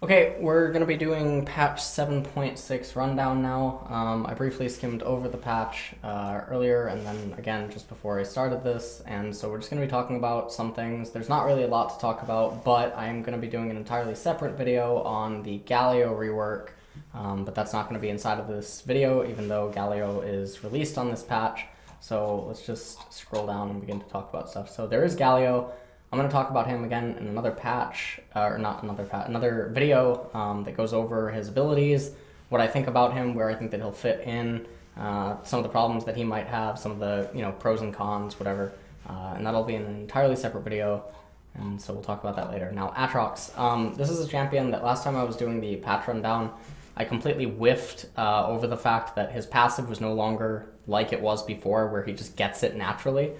Okay, we're going to be doing patch 7.6 rundown now. I briefly skimmed over the patch earlier and then again just before I started this, and so we're just going to be talking about some things. There's not really a lot to talk about, but I'm going to be doing an entirely separate video on the Galio rework, but that's not going to be inside of this video, even though Galio is released on this patch. So let's just scroll down and begin to talk about stuff. So there is Galio. I'm going to talk about him again in another patch, or not another patch, another video that goes over his abilities, what I think about him, where I think that he'll fit in, some of the problems that he might have, some of the pros and cons, whatever, and that'll be in an entirely separate video, and so we'll talk about that later. Now, Aatrox. This is a champion that last time I was doing the patch rundown, I completely whiffed over the fact that his passive was no longer like it was before, where he just gets it naturally.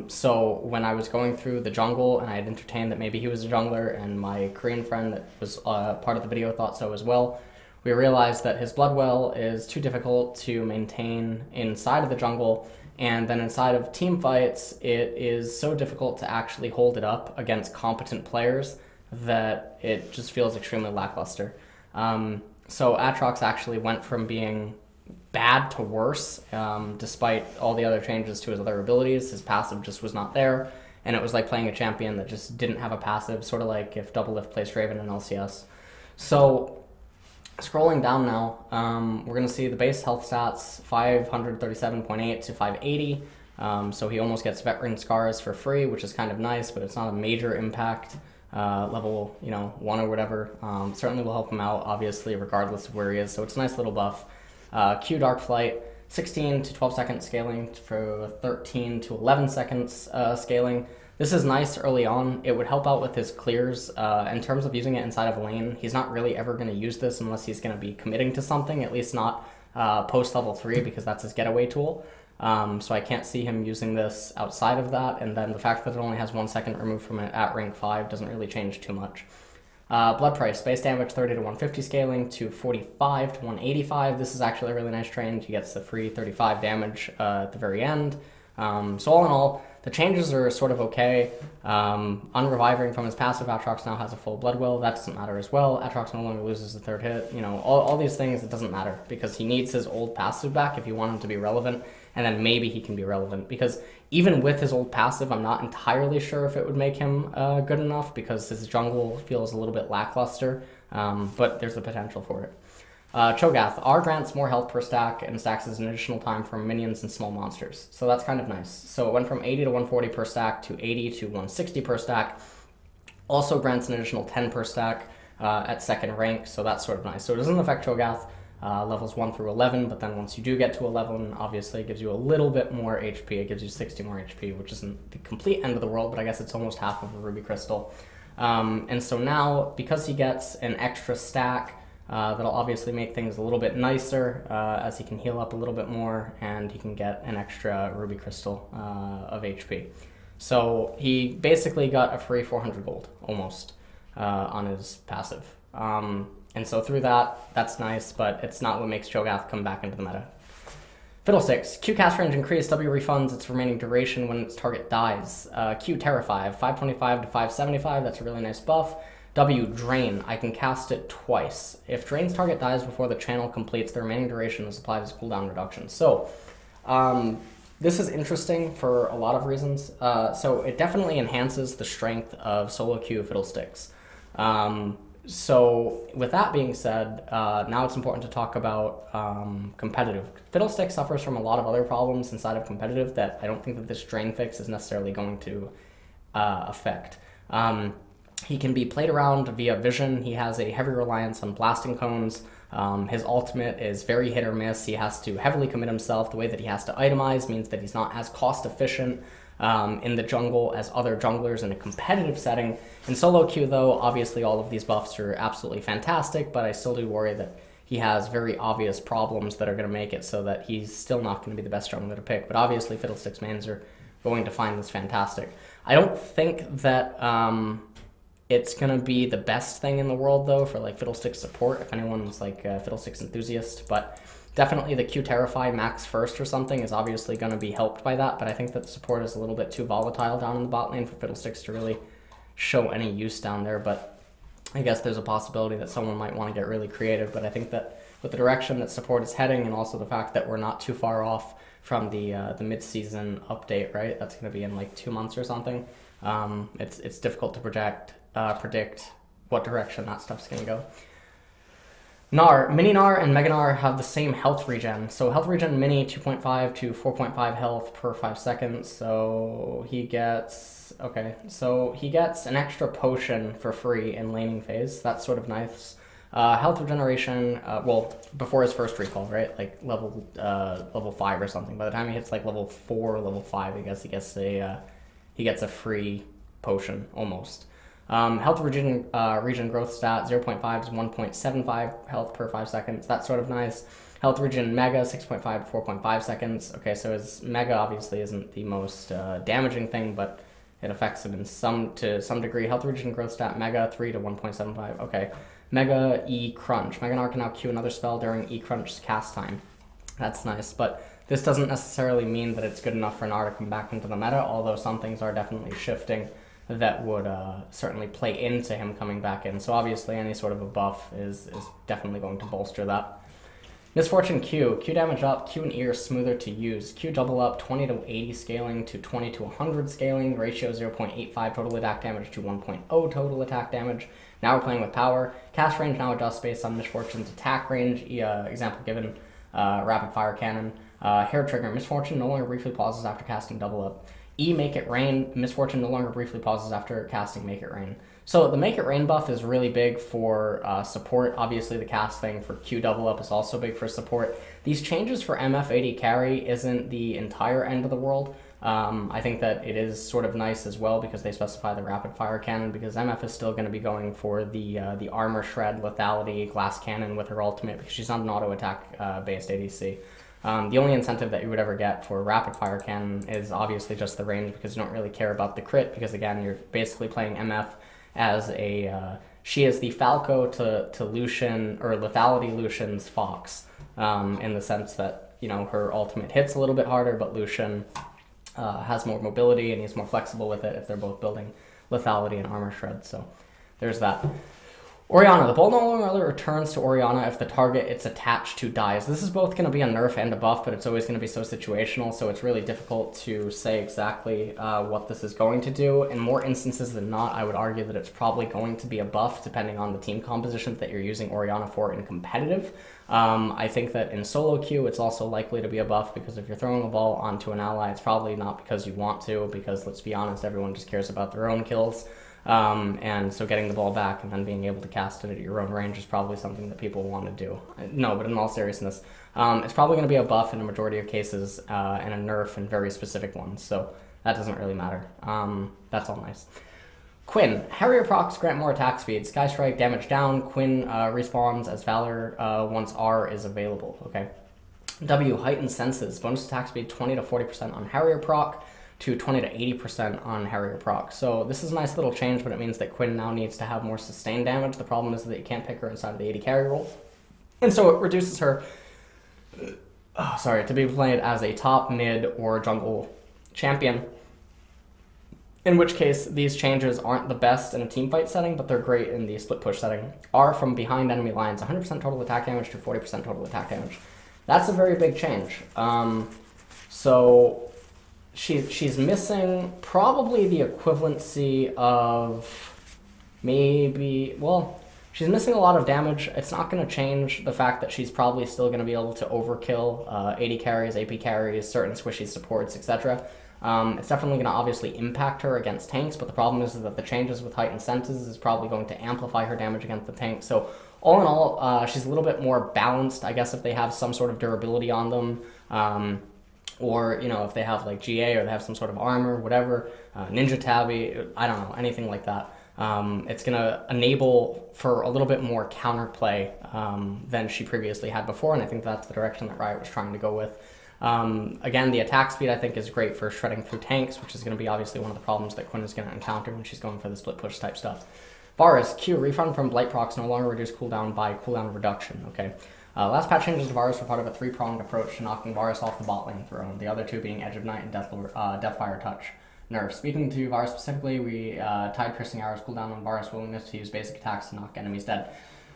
So when I was going through the jungle and I had entertained that maybe he was a jungler, and my Korean friend that was part of the video thought so as well, we realized that his blood well is too difficult to maintain inside of the jungle, and then inside of team fights it is so difficult to actually hold it up against competent players that it just feels extremely lackluster. So Aatrox actually went from being bad to worse, despite all the other changes to his other abilities. His passive just was not there, and it was like playing a champion that just didn't have a passive, sort of like if Doublelift placed Raven in LCS. So scrolling down now, we're going to see the base health stats, 537.8 to 580. So he almost gets veteran scars for free, which is kind of nice, but it's not a major impact. Level 1 or whatever. Certainly will help him out, obviously, regardless of where he is, so it's a nice little buff. Q Dark Flight, 16 to 12 seconds scaling for 13 to 11 seconds scaling. This is nice early on. It would help out with his clears. In terms of using it inside of a lane, he's not really ever going to use this unless he's going to be committing to something, at least not post level 3, because that's his getaway tool. So I can't see him using this outside of that, and then the fact that it only has 1 second removed from it at rank 5 doesn't really change too much. Blood price, base damage 30 to 150 scaling to 45 to 185. This is actually a really nice change. He gets the free 35 damage at the very end. So all in all, the changes are sort of okay. Unreviving from his passive, Aatrox now has a full blood well. That doesn't matter as well. Aatrox no longer loses the third hit. All these things, it doesn't matter, because he needs his old passive back if you want him to be relevant, and then maybe he can be relevant, because even with his old passive, I'm not entirely sure if it would make him good enough, because his jungle feels a little bit lackluster, but there's the potential for it. Cho'Gath. R grants more health per stack and stacks as an additional time from minions and small monsters. So that's kind of nice. So it went from 80 to 140 per stack to 80 to 160 per stack. Also grants an additional 10 per stack at second rank, so that's sort of nice. So it doesn't affect Cho'Gath levels 1 through 11, but then once you do get to 11, obviously it gives you a little bit more HP. It gives you 60 more HP, which isn't the complete end of the world, but I guess it's almost half of a Ruby Crystal. And so now, because he gets an extra stack, that'll obviously make things a little bit nicer, as he can heal up a little bit more, and he can get an extra Ruby Crystal of HP. So he basically got a free 400 gold, almost, on his passive. And so through that, that's nice, but it's not what makes Cho'Gath come back into the meta. Fiddlesticks. Q cast range increased. W refunds its remaining duration when its target dies. Q Terrify. 525 to 575. That's a really nice buff. W Drain. I can cast it twice. If Drain's target dies before the channel completes, the remaining duration is applied as cooldown reduction. So, this is interesting for a lot of reasons. So it definitely enhances the strength of solo Q Fiddlesticks. So with that being said, now it's important to talk about competitive. Fiddlestick suffers from a lot of other problems inside of competitive that I don't think that this drain fix is necessarily going to affect. He can be played around via vision. He has a heavy reliance on blasting cones. His ultimate is very hit or miss. He has to heavily commit himself. The way that he has to itemize means that he's not as cost efficient in the jungle as other junglers in a competitive setting. In solo queue, though, obviously all of these buffs are absolutely fantastic, but I still do worry that he has very obvious problems that are going to make it so that he's still not going to be the best jungler to pick. But obviously Fiddlesticks mains are going to find this fantastic. I don't think that it's going to be the best thing in the world, though, for like Fiddlesticks support, if anyone's like a Fiddlesticks enthusiast, but definitely the Q Terrify max first or something is obviously going to be helped by that, but I think that the support is a little bit too volatile down in the bot lane for Fiddlesticks to really show any use down there. But I guess there's a possibility that someone might want to get really creative, but I think that with the direction that support is heading, and also the fact that we're not too far off from the mid-season update, right? That's going to be in like 2 months or something. It's difficult to predict what direction that stuff's going to go. Gnar, Mini Gnar and Mega Gnar have the same health regen. So health regen Mini 2.5 to 4.5 health per 5 seconds. So he gets an extra potion for free in laning phase. That's sort of nice. Health regeneration, well, before his first recall, right? Like level 5 or something. By the time he hits like level 4, level 5, I guess he gets a free potion almost. Health regen growth stat 0.5 to 1.75 health per 5 seconds. That's sort of nice. Health regen mega 6.5 to 4.5 seconds. Okay, so his mega obviously isn't the most damaging thing, but it affects him to some degree. Health regen growth stat mega 3 to 1.75. Okay. Mega E crunch. Mega Gnar can now Q another spell during E crunch's cast time. That's nice, but this doesn't necessarily mean that it's good enough for Gnar to come back into the meta, although some things are definitely shifting that would certainly play into him coming back in. So obviously any sort of a buff is definitely going to bolster that. Misfortune Q. Q damage up, Q and E are smoother to use. Q double up, 20 to 80 scaling to 20 to 100 scaling. Ratio 0.85 total attack damage to 1.0 total attack damage. Now we're playing with power. Cast range now adjusts based on Misfortune's attack range. Example given, rapid fire cannon. Hair trigger. Misfortune no longer briefly pauses after casting double up. E Make It Rain. Misfortune no longer briefly pauses after casting Make It Rain. So the Make It Rain buff is really big for support. Obviously the cast thing for Q double up is also big for support. These changes for MF AD carry isn't the entire end of the world. I think that it is sort of nice as well because they specify the rapid fire cannon, because MF is still going to be going for the armor shred, lethality, glass cannon with her ultimate, because she's not an auto attack based ADC. The only incentive that you would ever get for rapid fire cannon is obviously just the range, because you don't really care about the crit, because again you're basically playing MF as she is the Falco to Lucian, or lethality Lucian's Fox, in the sense that, you know, her ultimate hits a little bit harder, but Lucian has more mobility and he's more flexible with it if they're both building lethality and armor shred. So there's that. Orianna. The ball no longer returns to Orianna if the target it's attached to dies. This is both going to be a nerf and a buff, but it's always going to be so situational, so it's really difficult to say exactly what this is going to do. In more instances than not, I would argue that it's probably going to be a buff, depending on the team compositions that you're using Orianna for in competitive. I think that in solo queue, it's also likely to be a buff, because if you're throwing a ball onto an ally, it's probably not because you want to, because let's be honest, everyone just cares about their own kills. And so getting the ball back and then being able to cast it at your own range is probably something that people want to do. No, but in all seriousness, it's probably going to be a buff in a majority of cases, and a nerf in very specific ones, so that doesn't really matter. That's all nice. Quinn. Harrier procs grant more attack speed. Sky Strike, damage down. Quinn respawns as Valor once R is available. Okay. W. Heightened Senses. Bonus attack speed 20 to 40% on Harrier proc, to 20 to 80% on Harrier proc. So this is a nice little change, but it means that Quinn now needs to have more sustained damage. The problem is that you can't pick her inside of the AD carry role. And so it reduces her to be played as a top, mid, or jungle champion. In which case, these changes aren't the best in a teamfight setting, but they're great in the split push setting. R from behind enemy lines, 100% total attack damage to 40% total attack damage. That's a very big change. So she's missing probably the equivalency of maybe, well, she's missing a lot of damage. It's not going to change the fact that she's probably still going to be able to overkill AD carries, AP carries, certain squishy supports, etc. It's definitely going to obviously impact her against tanks, but the problem is that the changes with Heightened Senses is probably going to amplify her damage against the tank. So all in all, she's a little bit more balanced, I guess, if they have some sort of durability on them. Or, you know, if they have like GA or they have some sort of armor, whatever, Ninja Tabby, I don't know, anything like that. It's going to enable for a little bit more counterplay than she previously had before, and I think that's the direction that Riot was trying to go with. Again, the attack speed I think is great for shredding through tanks, which is going to be obviously one of the problems that Quinn is going to encounter when she's going for the split push type stuff. Varus, Q, refund from Blight procs no longer reduce cooldown by cooldown reduction, okay. Last patch changes to Varus were part of a three-pronged approach to knocking Varus off the bot lane throne, the other two being Edge of Night and Deathfire Touch. nerfs. Speaking to Varus specifically, we tied piercing arrows cooldown on Varus' willingness to use basic attacks to knock enemies dead.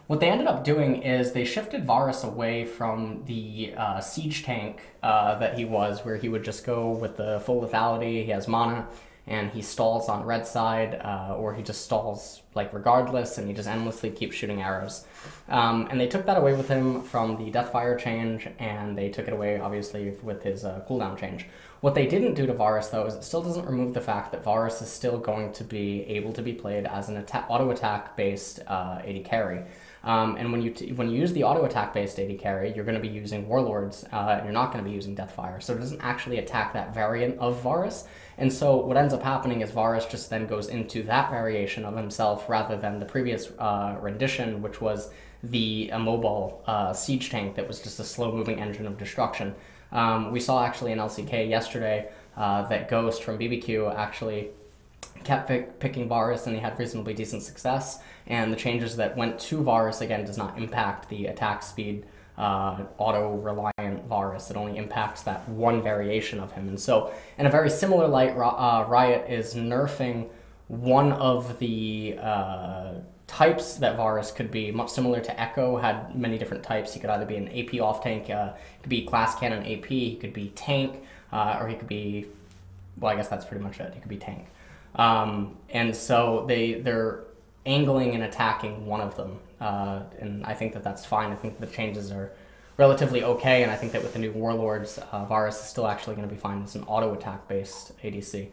What they ended up doing is they shifted Varus away from the siege tank that he was, where he would just go with the full lethality, he has mana, and he stalls on red side, or he just stalls like regardless, and he just endlessly keeps shooting arrows. And they took that away with him from the Deathfire change, and they took it away, obviously, with his cooldown change. What they didn't do to Varus, though, is it still doesn't remove the fact that Varus is still going to be able to be played as an auto-attack based AD carry. And when you use the auto-attack based AD carry, you're going to be using Warlords, and you're not going to be using Deathfire, so it doesn't actually attack that variant of Varus. And so what ends up happening is Varus just then goes into that variation of himself rather than the previous rendition, which was the immobile siege tank that was just a slow-moving engine of destruction. We saw actually in LCK yesterday that Ghost from BBQ actually kept picking Varus, and he had reasonably decent success, and the changes that went to Varus, again, does not impact the attack speed auto-reliant Varus. It only impacts that one variation of him. And so, in a very similar light, Riot is nerfing one of the types that Varus could be, much similar to Echo, had many different types. He could either be an AP off-tank, he could be class cannon AP, he could be tank, or he could be, well, I guess that's pretty much it, he could be tank. And so they're angling and attacking one of them, and I think that that's fine. I think the changes are relatively okay, and I think that with the new Warlords, Varus is still actually going to be fine as an auto-attack based ADC.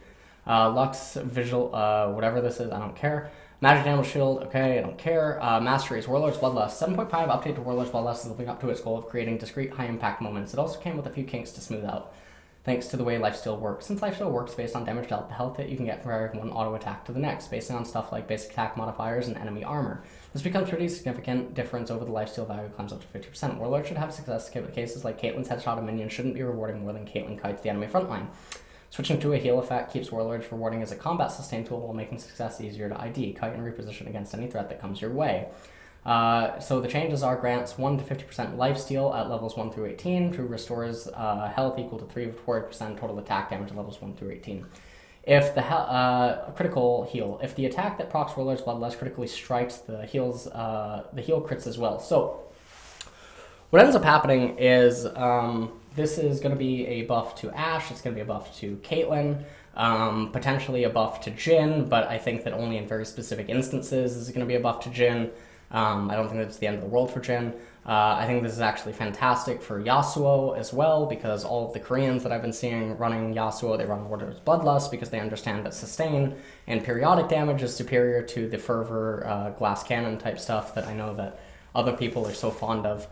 Lux, Visual, whatever this is, I don't care. Magic Damage Shield, okay, I don't care. Masteries, Warlord's Bloodlust. 7.5 update to Warlord's Bloodlust is living up to its goal of creating discrete high-impact moments. It also came with a few kinks to smooth out, thanks to the way lifesteal works. Since lifesteal works based on damage dealt, the health hit you can get from one auto attack to the next, based on stuff like basic attack modifiers and enemy armor. This becomes a pretty significant difference over the lifesteal value climbs up to 50%. Warlord should have success. Cases like Caitlyn's headshot of minions shouldn't be rewarding more than Caitlyn kites the enemy frontline. Switching to a heal effect keeps Warlords rewarding as a combat sustain tool while making success easier to ID. Kite and reposition against any threat that comes your way. So the changes are grants 1 to 50% lifesteal at levels 1 through 18, who restores health equal to 3 to 40% total attack damage at levels 1 through 18. If the critical heal, if the attack that procs Warlord's Bloodlust critically strikes, the heal crits as well. So what ends up happening is this is going to be a buff to Ashe, it's going to be a buff to Caitlyn, potentially a buff to Jhin, but I think that only in very specific instances is it going to be a buff to Jhin. I don't think that's the end of the world for Jhin. I think this is actually fantastic for Yasuo as well, because all of the Koreans that I've been seeing running Yasuo, they run Warlord's Bloodlust because they understand that sustain and periodic damage is superior to the Fervor glass cannon type stuff that I know that other people are so fond of.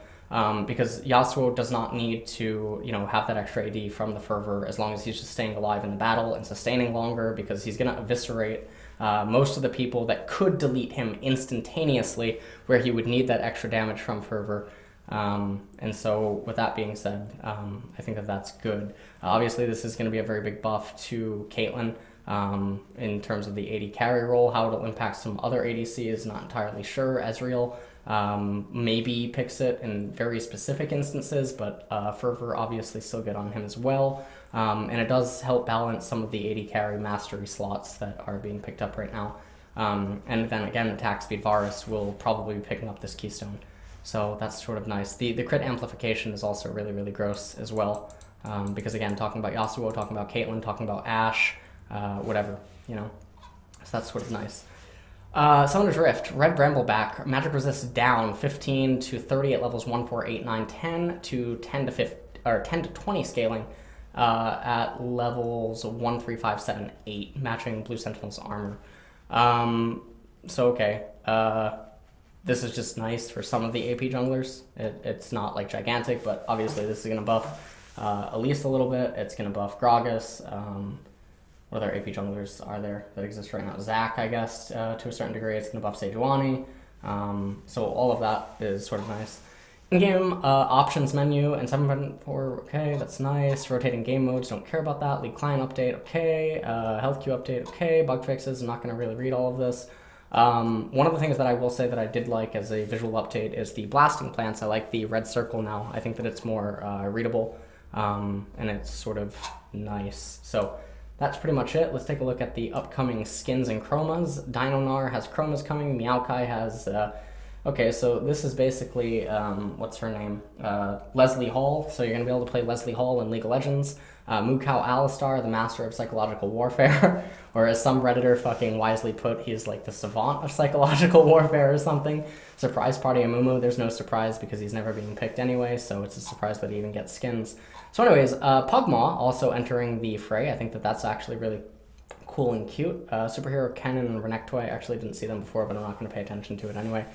Because Yasuo does not need to, have that extra AD from the Fervor as long as he's just staying alive in the battle and sustaining longer, because he's going to eviscerate most of the people that could delete him instantaneously, where he would need that extra damage from Fervor. And so with that being said, I think that that's good. Obviously, this is going to be a very big buff to Caitlyn in terms of the AD carry role. How it'll impact some other ADC is not entirely sure. Ezreal maybe picks it in very specific instances, but Fervor obviously still good on him as well. And it does help balance some of the AD carry mastery slots that are being picked up right now. And then again, attack speed Varus will probably be picking up this keystone. So that's sort of nice. The crit amplification is also really, really gross as well. Because again, talking about Yasuo, talking about Caitlyn, talking about Ashe, whatever, So that's sort of nice. Summoner's Rift, Red Brambleback, magic resist down 15 to 30 at levels 1, 4, 8, 9, 10 to 10 to 50, or 10 to 20 scaling at levels 1, 3, 5, 7, 8, matching Blue Sentinel's armor. So okay, this is just nice for some of the AP junglers. It's not like gigantic, but obviously this is going to buff Elise a little bit. It's going to buff Gragas. What other AP junglers are there that exist right now? Zac, I guess, to a certain degree. It's going to buff Sejuani. So all of that is sort of nice. In-game options menu and 7.4, okay, that's nice. Rotating game modes, don't care about that. League client update, okay. Health queue update, okay. Bug fixes, I'm not going to really read all of this. One of the things that I will say that I did like as a visual update is the blasting plants. I like the red circle now. I think that it's more readable, and it's sort of nice. So that's pretty much it. Let's take a look at the upcoming skins and chromas. Gnar has chromas coming. Meowkai has... okay, so this is basically, what's her name? Leslie Hall. So you're going to be able to play Leslie Hall in League of Legends. Mukau Alistar, the master of psychological warfare. Or as some Redditor fucking wisely put, he's like the savant of psychological warfare or something. Surprise Party Amumu, there's no surprise because he's never being picked anyway, so it's a surprise that he even gets skins. So anyways, Pugmaw also entering the fray. I think that that's actually really cool and cute. Superhero Kennen and Renekton, I actually didn't see them before, but I'm not going to pay attention to it anyway.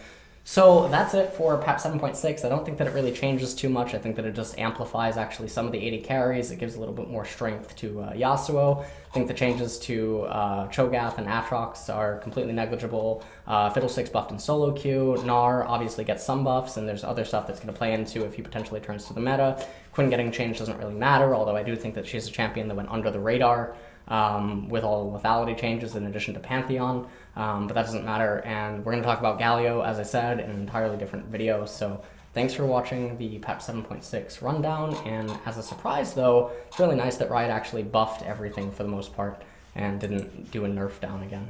So that's it for patch 7.6. I don't think that it really changes too much. I think that it just amplifies actually some of the 80 carries. It gives a little bit more strength to Yasuo. I think the changes to Cho'Gath and Aatrox are completely negligible. Fiddlesticks buffed in solo queue. Gnar obviously gets some buffs, and there's other stuff that's going to play into if he potentially turns to the meta. Quinn getting changed doesn't really matter, although I do think that she's a champion that went under the radar with all the lethality changes in addition to Pantheon. But that doesn't matter, and we're going to talk about Galio, as I said, in an entirely different video. So thanks for watching the patch 7.6 rundown, and as a surprise though, it's really nice that Riot actually buffed everything for the most part and didn't do a nerf down again.